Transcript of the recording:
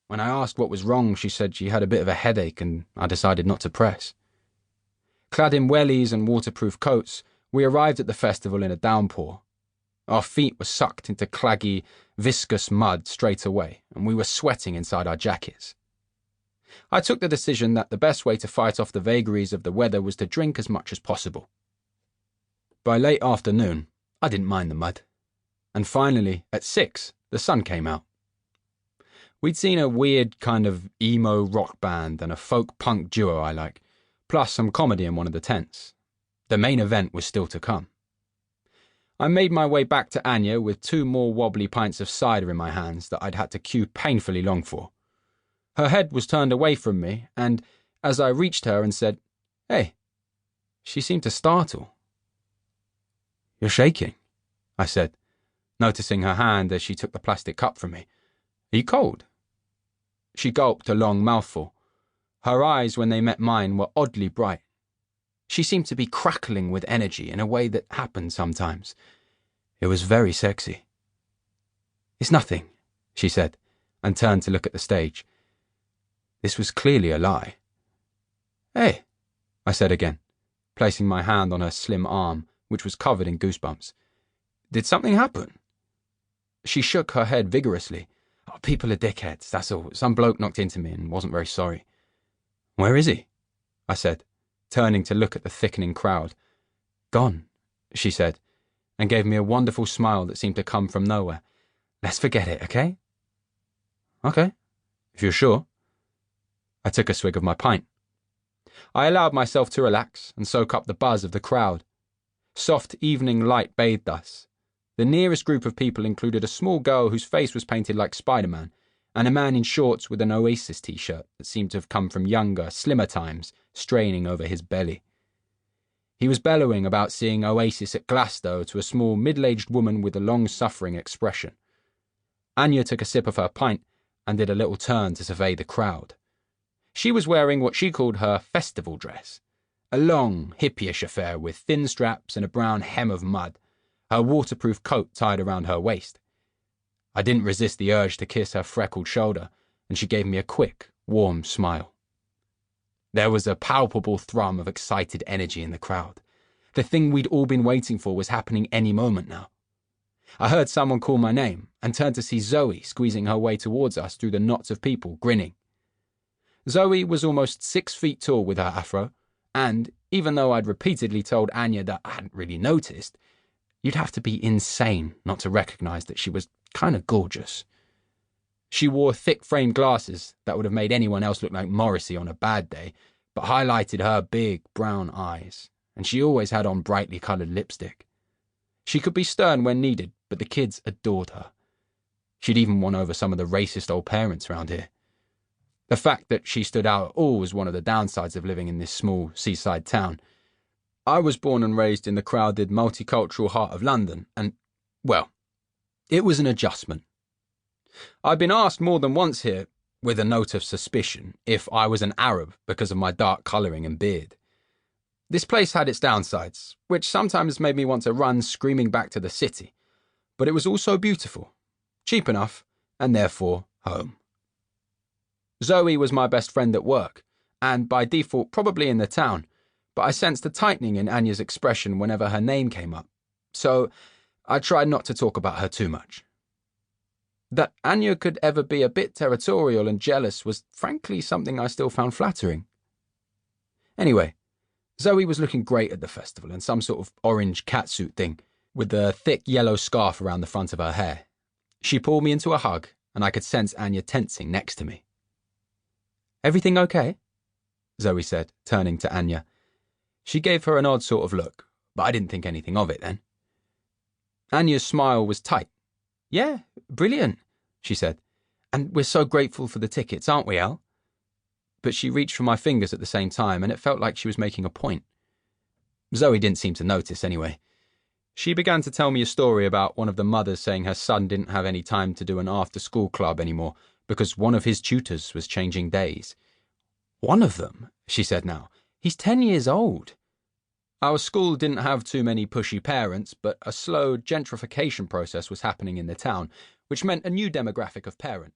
When I asked what was wrong, she said she had a bit of a headache and I decided not to press. Clad in wellies and waterproof coats, we arrived at the festival in a downpour. Our feet were sucked into claggy, viscous mud straight away, and we were sweating inside our jackets. I took the decision that the best way to fight off the vagaries of the weather was to drink as much as possible. By late afternoon, I didn't mind the mud. And finally, at 6, the sun came out. We'd seen a weird kind of emo rock band and a folk punk duo I like, plus some comedy in one of the tents. The main event was still to come. I made my way back to Anya with 2 more wobbly pints of cider in my hands that I'd had to queue painfully long for. Her head was turned away from me, and as I reached her and said, "Hey," she seemed to startle. "You're shaking," I said, noticing her hand as she took the plastic cup from me. "Are you cold?" She gulped a long mouthful. Her eyes, when they met mine, were oddly bright. She seemed to be crackling with energy in a way that happened sometimes. It was very sexy. "It's nothing," she said, and turned to look at the stage. This was clearly a lie. "Hey," I said again, placing my hand on her slim arm, which was covered in goosebumps. "Did something happen?" She shook her head vigorously. "Oh, people are dickheads, that's all. Some bloke knocked into me and wasn't very sorry." "Where is he?" I said, turning to look at the thickening crowd. "Gone," she said, and gave me a wonderful smile that seemed to come from nowhere. "Let's forget it, okay?" "Okay, if you're sure." I took a swig of my pint. I allowed myself to relax and soak up the buzz of the crowd. Soft evening light bathed us. The nearest group of people included a small girl whose face was painted like Spider-Man, and a man in shorts with an Oasis t-shirt that seemed to have come from younger, slimmer times, straining over his belly. He was bellowing about seeing Oasis at Glasgow to a small middle-aged woman with a long-suffering expression. Anya took a sip of her pint and did a little turn to survey the crowd. She was wearing what she called her festival dress, a long, hippie-ish affair with thin straps and a brown hem of mud, her waterproof coat tied around her waist. I didn't resist the urge to kiss her freckled shoulder, and she gave me a quick, warm smile. There was a palpable thrum of excited energy in the crowd. The thing we'd all been waiting for was happening any moment now. I heard someone call my name and turned to see Zoe squeezing her way towards us through the knots of people, grinning. Zoe was almost 6 feet tall with her afro, and, even though I'd repeatedly told Anya that I hadn't really noticed, you'd have to be insane not to recognise that she was kind of gorgeous. She wore thick-framed glasses that would have made anyone else look like Morrissey on a bad day, but highlighted her big, brown eyes, and she always had on brightly coloured lipstick. She could be stern when needed, but the kids adored her. She'd even won over some of the racist old parents round here. The fact that she stood out at all was one of the downsides of living in this small seaside town. I was born and raised in the crowded, multicultural heart of London, and, well, it was an adjustment. I'd been asked more than once here, with a note of suspicion, if I was an Arab because of my dark colouring and beard. This place had its downsides, which sometimes made me want to run screaming back to the city, but it was also beautiful, cheap enough, and therefore home. Zoe was my best friend at work, and by default probably in the town, but I sensed a tightening in Anya's expression whenever her name came up, so I tried not to talk about her too much. That Anya could ever be a bit territorial and jealous was frankly something I still found flattering. Anyway, Zoe was looking great at the festival in some sort of orange catsuit thing, with a thick yellow scarf around the front of her hair. She pulled me into a hug, and I could sense Anya tensing next to me. "Everything okay?" Zoe said, turning to Anya. She gave her an odd sort of look, but I didn't think anything of it then. Anya's smile was tight. "Yeah, brilliant," she said. "And we're so grateful for the tickets, aren't we, Elle?" But she reached for my fingers at the same time, and it felt like she was making a point. Zoe didn't seem to notice anyway. She began to tell me a story about one of the mothers saying her son didn't have any time to do an after-school club anymore because one of his tutors was changing days. "One of them," she said now. "He's 10 years old." Our school didn't have too many pushy parents, but a slow gentrification process was happening in the town, which meant a new demographic of parent,